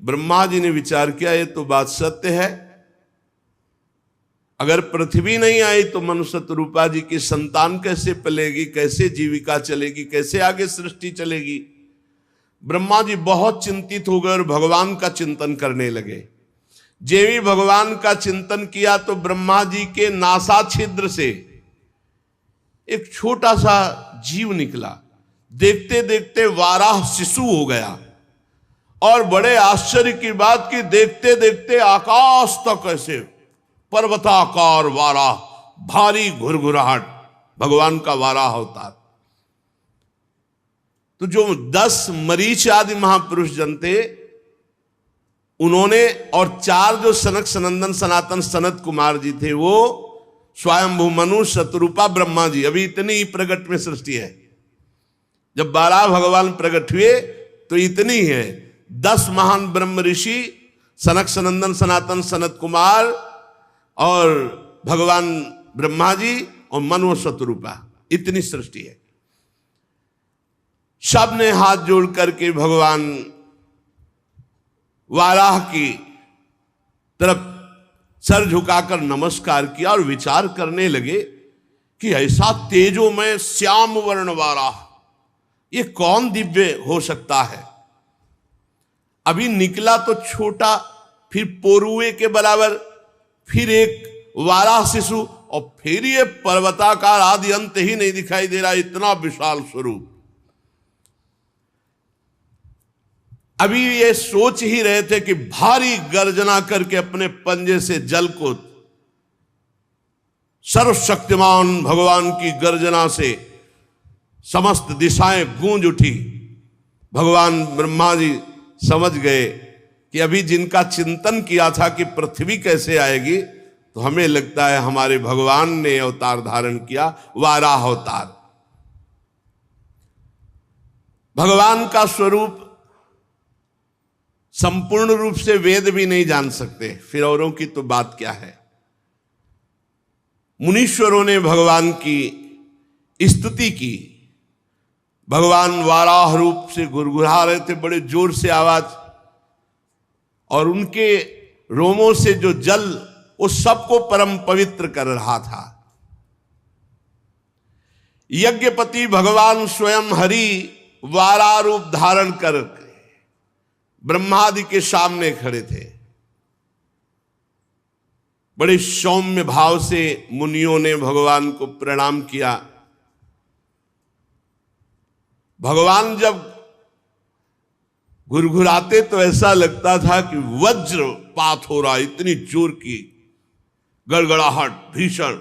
ब्रह्मा जी ने विचार किया, ये तो बात सत्य है। अगर पृथ्वी नहीं आई तो मनुष्य रूपा जी की संतान कैसे पलेगी, कैसे जीविका चलेगी, कैसे आगे सृष्टि चलेगी। ब्रह्मा जी बहुत चिंतित हो गए और भगवान का चिंतन करने लगे। जेवी भगवान का चिंतन किया तो ब्रह्मा जी के नासा छिद्र से एक छोटा सा जीव निकला। देखते देखते वाराह शिशु हो गया। और बड़े आश्चर्य की बात कि देखते देखते आकाश तक ऐसे पर्वताकार वाराह, भारी घुरघुराहट, भगवान का वाराह अवतार। तो जो 10 मरीच आदि महापुरुष जन थे उन्होंने, और 4 जो सनक सनंदन सनातन सनत कुमार जी थे, वो स्वयंभू मनु शतरूपा ब्रह्मा जी, अभी इतनी ही प्रगट में सृष्टि है। जब 12 भगवान प्रकट हुए तो इतनी है। 10 महान ब्रह्म ऋषि, सनक सनंदन सनातन सनत कुमार और भगवान ब्रह्मा जी और मनु शतरूपा, इतनी सृष्टि है। सब ने हाथ जोड़ करके भगवान वाराह की तरफ सर झुकाकर नमस्कार किया और विचार करने लगे कि ऐसा तेजोमय श्याम वर्ण वाराह, ये कौन दिव्य हो सकता है। अभी निकला तो छोटा, फिर पोरुए के बराबर, फिर एक वाराह शिशु, और फिर ये पर्वताकार, आदि अंत ही नहीं दिखाई दे रहा, इतना विशाल स्वरूप। अभी ये सोच ही रहे थे कि भारी गर्जना करके अपने पंजे से जल को, सर्वशक्तिमान भगवान की गर्जना से समस्त दिशाएं गूंज उठी। भगवान ब्रह्मा जी समझ गए कि अभी जिनका चिंतन किया था कि पृथ्वी कैसे आएगी, तो हमें लगता है हमारे भगवान ने अवतार धारण किया, वाराह अवतार। भगवान का स्वरूप संपूर्ण रूप से वेद भी नहीं जान सकते, फिर औरों की तो बात क्या है। मुनीश्वरों ने भगवान की स्तुति की। भगवान वाराह रूप से गुरगुरा रहे थे, बड़े जोर से आवाज, और उनके रोमों से जो जल उस सबको परम पवित्र कर रहा था। यज्ञपति भगवान स्वयं हरि वाराह रूप धारण कर ब्रह्मादि के सामने खड़े थे। बड़े सौम्य भाव से मुनियों ने भगवान को प्रणाम किया। भगवान जब घुरघुराते तो ऐसा लगता था कि वज्रपात हो रहा, इतनी जोर की गड़गड़ाहट भीषण।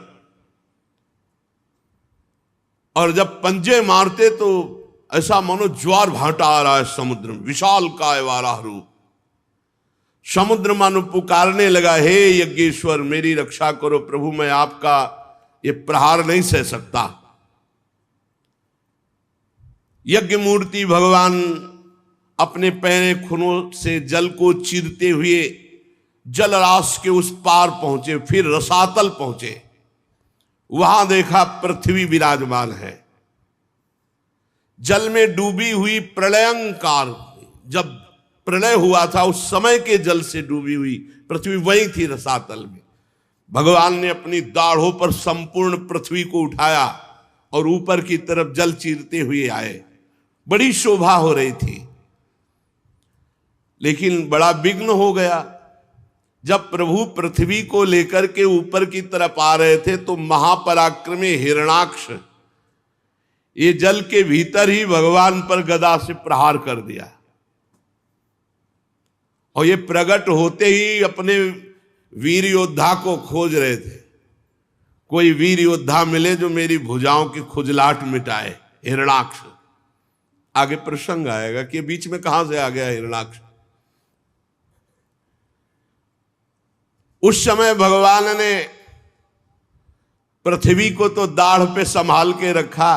और जब पंजे मारते तो ऐसा मानो ज्वार भाटा आ रहा है समुद्र में, विशाल काय वाराह रूप। समुद्र मानो पुकारने लगा, हे यज्ञेश्वर मेरी रक्षा करो प्रभु, मैं आपका ये प्रहार नहीं सह सकता। यज्ञ मूर्ति भगवान अपने पैरे खुनों से जल को चीरते हुए जलराश के उस पार पहुंचे, फिर रसातल पहुंचे। वहां देखा पृथ्वी विराजमान है, जल में डूबी हुई प्रलयंकार। जब प्रलय हुआ था उस समय के जल से डूबी हुई पृथ्वी वही थी रसातल में। भगवान ने अपनी दाढ़ों पर संपूर्ण पृथ्वी को उठाया और ऊपर की तरफ जल चीरते हुए आए। बड़ी शोभा हो रही थी, लेकिन बड़ा विघ्न हो गया। जब प्रभु पृथ्वी को लेकर के ऊपर की तरफ आ रहे थे तो महापराक्रमी हिरणाक्ष ये जल के भीतर ही भगवान पर गदा से प्रहार कर दिया। और ये प्रकट होते ही अपने वीर योद्धा को खोज रहे थे, कोई वीर योद्धा मिले जो मेरी भुजाओं की खुजलाहट मिटाए। हिरणाक्ष, आगे प्रसंग आएगा कि बीच में कहां से आ गया हिरणाक्ष। उस समय भगवान ने पृथ्वी को तो दाढ़ पे संभाल के रखा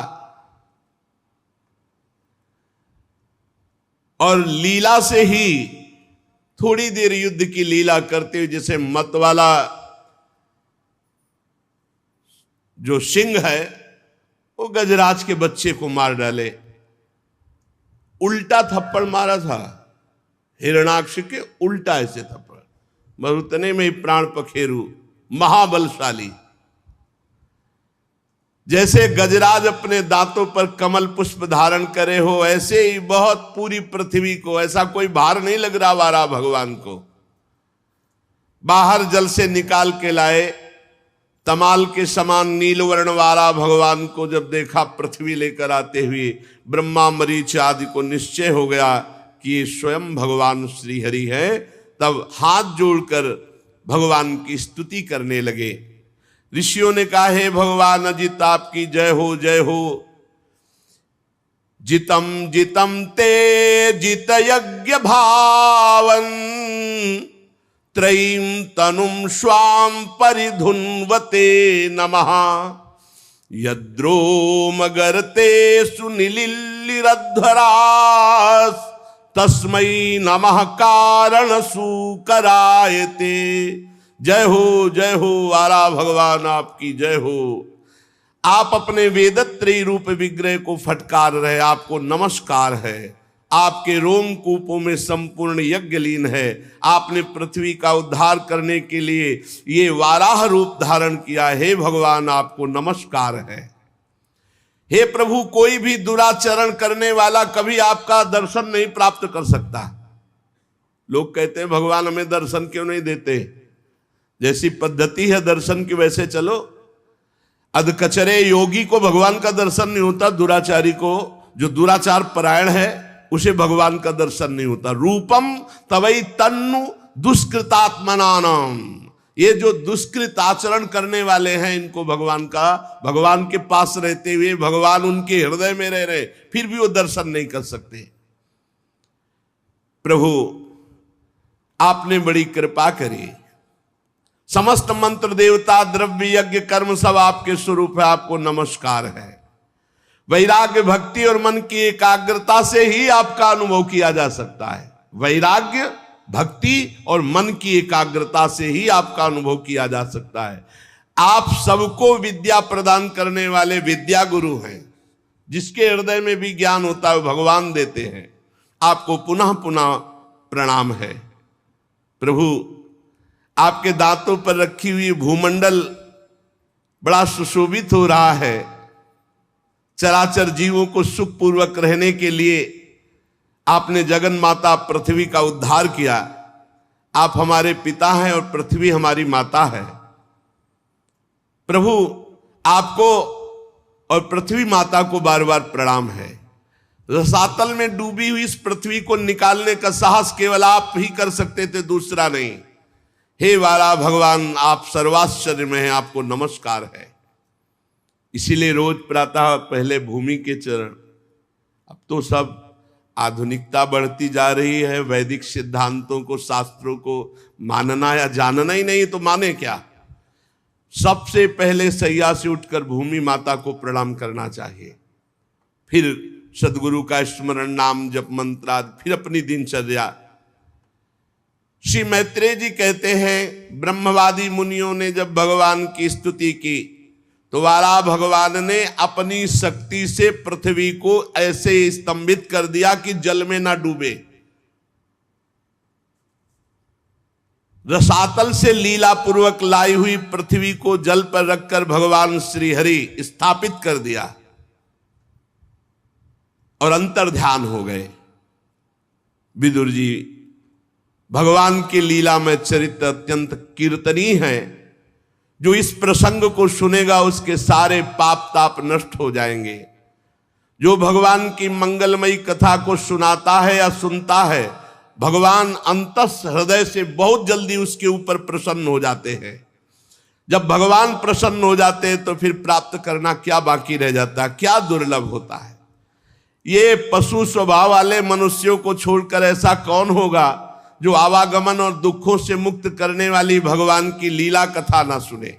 और लीला से ही थोड़ी देर युद्ध की लीला करते हुए, जैसे मतवाला जो सिंह है वो गजराज के बच्चे को मार डाले, उल्टा थप्पड़ मारा था। हिरणाक्ष के उल्टा ऐसे थप्पड़, बस उतने में ही प्राण पखेरु, महाबलशाली। जैसे गजराज अपने दांतों पर कमल पुष्प धारण करे हो, ऐसे ही बहुत पूरी पृथ्वी को, ऐसा कोई भार नहीं लग रहा वारा भगवान को। बाहर जल से निकाल के लाए, तमाल के समान नील वर्ण वाला भगवान को जब देखा पृथ्वी लेकर आते हुए, ब्रह्मा मरीच आदि को निश्चय हो गया कि ये स्वयं भगवान श्री हरि है। तब हाथ जोड़कर भगवान की स्तुति करने लगे। ऋषियों ने कहा, हे भगवान अजित आपकी जय हो, जय हो। जितम जितम ते जित यज्ञ भावन, त्रयीम तनुम स्वाम परिधुन्वते नमः। यद्रोमगर्ते सुनिलिल्लिरध्वरास, तस्मै नमः कारण सुकरायते। जय हो वारा भगवान आपकी जय हो। आप अपने वेदत्रयी रूप विग्रह को फटकार रहे, आपको नमस्कार है। आपके रोमकूपों में संपूर्ण यज्ञ लीन है। आपने पृथ्वी का उद्धार करने के लिए ये वाराह रूप धारण किया। हे भगवान आपको नमस्कार है। हे प्रभु, कोई भी दुराचरण करने वाला कभी आपका दर्शन नहीं प्राप्त कर सकता। लोग कहते हैं भगवान हमें दर्शन क्यों नहीं देते, जैसी पद्धति है दर्शन की वैसे चलो। अधकचरे योगी को भगवान का दर्शन नहीं होता, दुराचारी को, जो दुराचार परायण है उसे भगवान का दर्शन नहीं होता। रूपम तवई तन्नु दुष्कृतात्मनानाम, ये जो दुष्कृत आचरण करने वाले हैं इनको भगवान के पास रहते हुए भगवान उनके हृदय में रह रहे, फिर भी वो दर्शन नहीं कर सकते। प्रभु आपने बड़ी कृपा करी। समस्त मंत्र देवता द्रव्य यज्ञ कर्म सब आपके स्वरूप है, आपको नमस्कार है। वैराग्य भक्ति और मन की एकाग्रता से ही आपका अनुभव किया जा सकता है। वैराग्य भक्ति और मन की एकाग्रता से ही आपका अनुभव किया जा सकता है। आप सबको विद्या प्रदान करने वाले विद्या गुरु हैं। जिसके हृदय में भी ज्ञान होता है भगवान देते हैं। आपको पुनः पुनः प्रणाम है। प्रभु आपके दांतों पर रखी हुई भूमंडल बड़ा सुशोभित हो रहा है। चराचर जीवों को सुखपूर्वक रहने के लिए आपने जगन माता पृथ्वी का उद्धार किया। आप हमारे पिता हैं और पृथ्वी हमारी माता है। प्रभु आपको और पृथ्वी माता को बार बार प्रणाम है। रसातल में डूबी हुई इस पृथ्वी को निकालने का साहस केवल आप ही कर सकते थे, दूसरा नहीं। हे वाला भगवान आप सर्वाश्चर्य में हैं, आपको नमस्कार है। इसीलिए रोज प्रातः पहले भूमि के चरण। अब तो सब आधुनिकता बढ़ती जा रही है, वैदिक सिद्धांतों को शास्त्रों को मानना या जानना ही नहीं तो माने क्या। सबसे पहले सैया से उठकर भूमि माता को प्रणाम करना चाहिए, फिर सदगुरु का स्मरण, नाम जप मंत्र आदि, फिर अपनी दिनचर्या। श्री मैत्रेय जी कहते हैं ब्रह्मवादी मुनियों ने जब भगवान की स्तुति की तो वाला भगवान ने अपनी शक्ति से पृथ्वी को ऐसे स्तंभित कर दिया कि जल में ना डूबे। रसातल से लीला पूर्वक लाई हुई पृथ्वी को जल पर रखकर भगवान श्री हरि स्थापित कर दिया और अंतर ध्यान हो गए। विदुर जी भगवान की लीला में चरित्र अत्यंत कीर्तनीय है। जो इस प्रसंग को सुनेगा उसके सारे पाप ताप नष्ट हो जाएंगे। जो भगवान की मंगलमयी कथा को सुनाता है या सुनता है, भगवान अंतस हृदय से बहुत जल्दी उसके ऊपर प्रसन्न हो जाते हैं। जब भगवान प्रसन्न हो जाते हैं तो फिर प्राप्त करना क्या बाकी रह जाता है, क्या दुर्लभ होता है। ये पशु स्वभाव वाले मनुष्यों को छोड़कर ऐसा कौन होगा जो आवागमन और दुखों से मुक्त करने वाली भगवान की लीला कथा ना सुने।